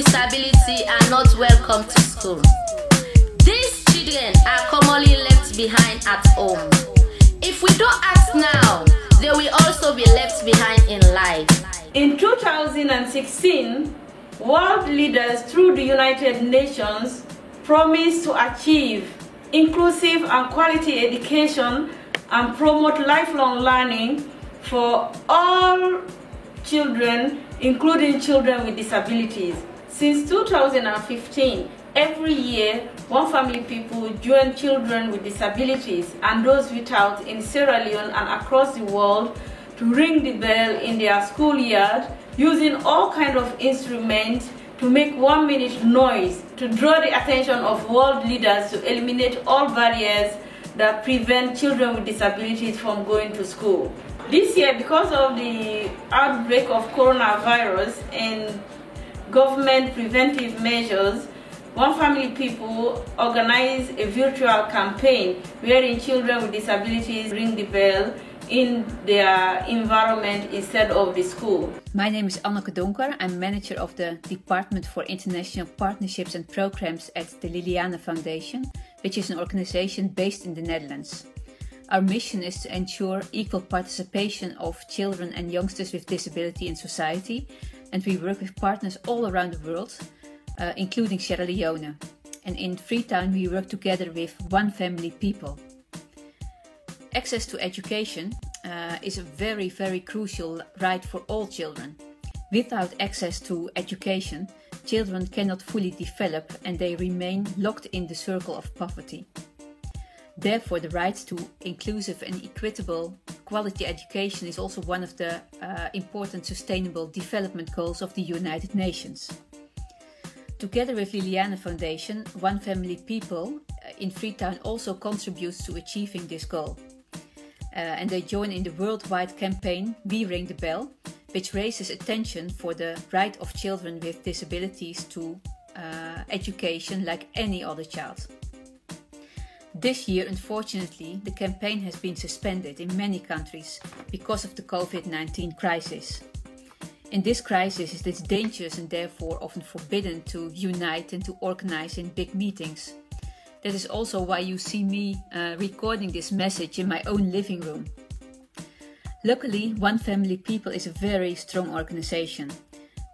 disability are not welcome to school. These children are commonly left behind at home. If we don't act now, they will also be left behind in life. In 2016, world leaders through the United Nations promised to achieve inclusive and quality education and promote lifelong learning for all children, including children with disabilities. Since 2015, every year, One Family People join children with disabilities and those without in Sierra Leone and across the world to ring the bell in their schoolyard using all kinds of instruments to make 1 minute noise to draw the attention of world leaders to eliminate all barriers that prevent children with disabilities from going to school. This year, because of the outbreak of coronavirus and government preventive measures, One Family People organized a virtual campaign wherein children with disabilities ring the bell in their environment instead of the school. My name is Anneke Donker. I'm manager of the Department for International Partnerships and Programs at the Liliane Foundation, which is an organization based in the Netherlands. Our mission is to ensure equal participation of children and youngsters with disability in society, and we work with partners all around the world, including Sierra Leone. And in Freetown we work together with One Family People. Access to education is a very, very crucial right for all children. Without access to education, children cannot fully develop and they remain locked in the circle of poverty. Therefore, the right to inclusive and equitable quality education is also one of the important sustainable development goals of the United Nations. Together with Liliane Foundation, One Family People in Freetown also contributes to achieving this goal. And they join in the worldwide campaign We Ring the Bell, which raises attention for the right of children with disabilities to education like any other child. This year, unfortunately, the campaign has been suspended in many countries because of the COVID-19 crisis. In this crisis, it is dangerous and therefore often forbidden to unite and to organize in big meetings. That is also why you see me recording this message in my own living room. Luckily, One Family People is a very strong organization.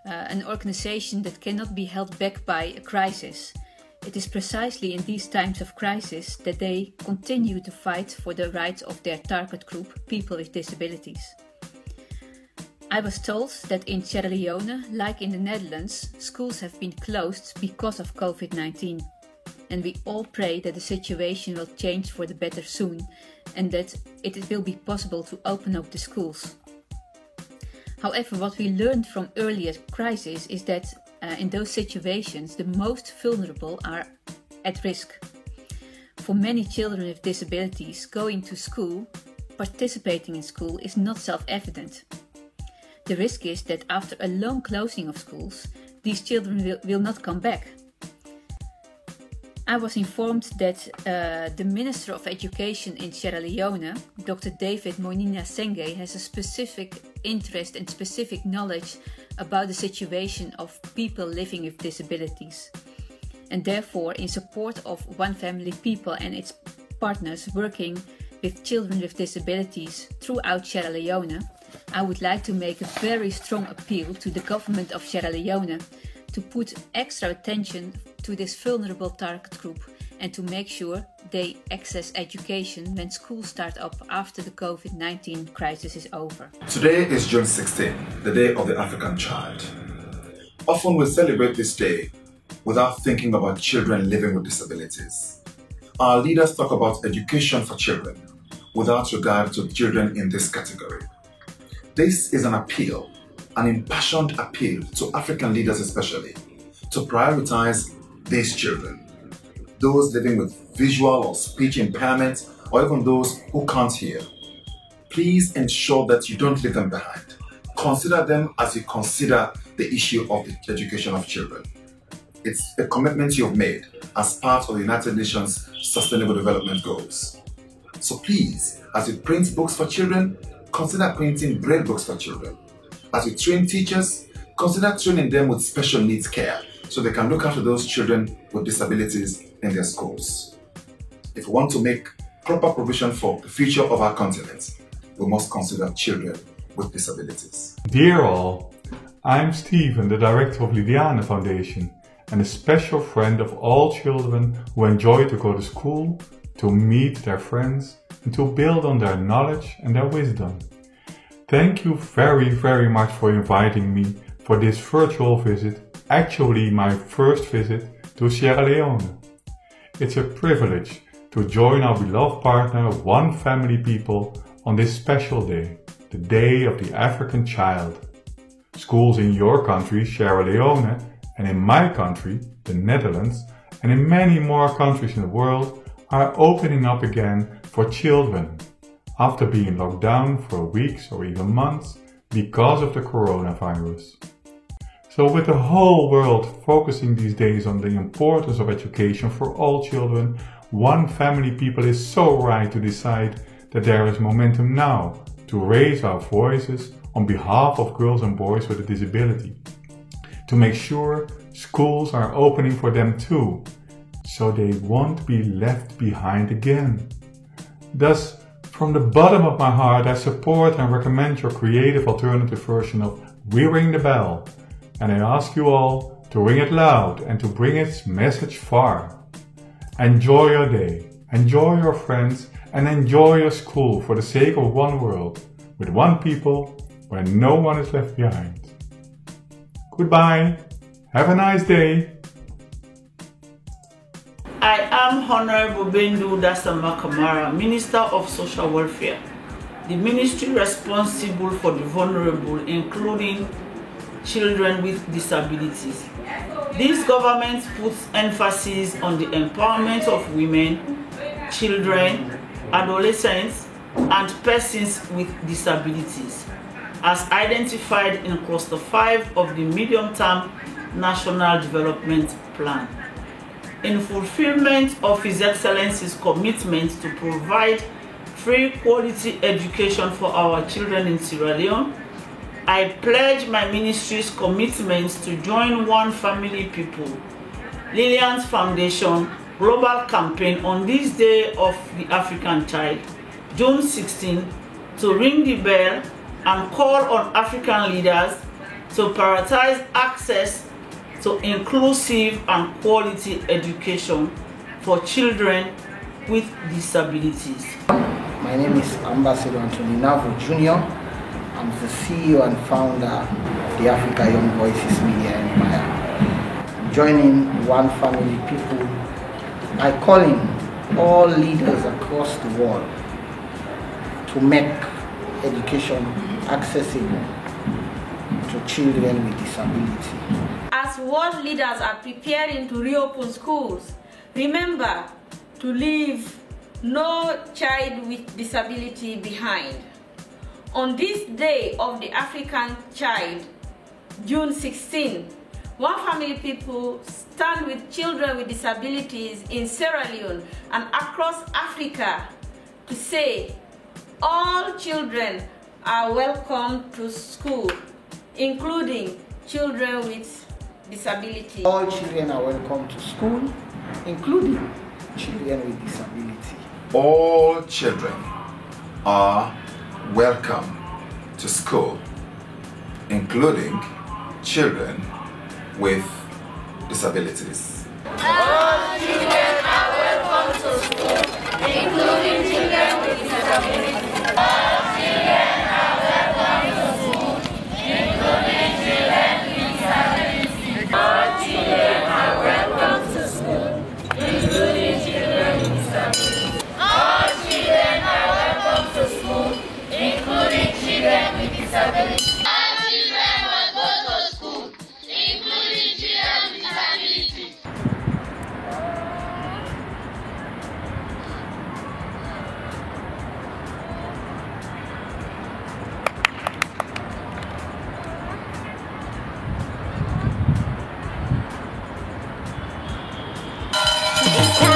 An organization that cannot be held back by a crisis. It is precisely in these times of crisis that they continue to fight for the rights of their target group, people with disabilities. I was told that in Sierra Leone, like in the Netherlands, schools have been closed because of COVID-19. And we all pray that the situation will change for the better soon and that it will be possible to open up the schools. However, what we learned from earlier crises is that in those situations, the most vulnerable are at risk. For many children with disabilities, going to school, participating in school is not self-evident. The risk is that after a long closing of schools, these children will not come back. I was informed that the Minister of Education in Sierra Leone, Dr. David Moinina Senge, has a specific interest and specific knowledge about the situation of people living with disabilities. And therefore, in support of One Family People and its partners working with children with disabilities throughout Sierra Leone, I would like to make a very strong appeal to the government of Sierra Leone to put extra attention to this vulnerable target group and to make sure they access education when schools start up after the COVID-19 crisis is over. Today is June 16, the Day of the African Child. Often we celebrate this day without thinking about children living with disabilities. Our leaders talk about education for children without regard to children in this category. This is an appeal, an impassioned appeal to African leaders especially, to prioritize these children, those living with visual or speech impairment, or even those who can't hear. Please ensure that you don't leave them behind. Consider them as you consider the issue of the education of children. It's a commitment you've made as part of the United Nations Sustainable Development Goals. So please, as you print books for children, consider printing braille books for children. As you train teachers, consider training them with special needs care so they can look after those children with disabilities in their schools. If we want to make proper provision for the future of our continent, we must consider children with disabilities. Dear all, I'm Stephen, the director of Liliane Foundation, and a special friend of all children who enjoy to go to school, to meet their friends, and to build on their knowledge and their wisdom. Thank you very much for inviting me for this virtual visit, actually my first visit to Sierra Leone. It's a privilege to join our beloved partner One Family People on this special day, the Day of the African Child. Schools in your country, Sierra Leone, and in my country, the Netherlands, and in many more countries in the world are opening up again for children after being locked down for weeks or even months because of the coronavirus. So with the whole world focusing these days on the importance of education for all children, One Family People is so right to decide that there is momentum now to raise our voices on behalf of girls and boys with a disability, to make sure schools are opening for them too, so they won't be left behind again. Thus, from the bottom of my heart, I support and recommend your creative alternative version of We Ring the Bell, and I ask you all to ring it loud and to bring its message far. Enjoy your day, enjoy your friends, and enjoy your school for the sake of one world, with one people, where no one is left behind. Goodbye, have a nice day. I am Honorable Bendu Dasama Kamara, Minister of Social Welfare, the ministry responsible for the vulnerable, including children with disabilities. This government puts emphasis on the empowerment of women, children, adolescents, and persons with disabilities, as identified in Cluster 5 of the Medium-Term National Development Plan. In fulfillment of His Excellency's commitment to provide free quality education for our children in Sierra Leone, I pledge my ministry's commitment to join One Family People, Liliane Foundation global campaign on this Day of the African Child, June 16, to ring the bell and call on African leaders to prioritize access to inclusive and quality education for children with disabilities. My name is Ambassador Anthony Navo Jr. I'm the CEO and founder of the Africa Young Voices Media Empire. I'm joining One Family People by calling all leaders across the world to make education accessible to children with disability. As world leaders are preparing to reopen schools, remember to leave no child with disability behind. On this Day of the African Child, June 16, One Family People stand with children with disabilities in Sierra Leone and across Africa to say all children are welcome to school, including children with disability. All children are welcome to school, including children with disability. All children are welcome to school, including children with disabilities. All children are welcome to school, including children with disabilities. All children are welcome to school, including children with disabilities. All children are welcome to school, including children with disabilities. All children are welcome to school, including children with disabilities. All children will go to school, including children with disabilities. It's time.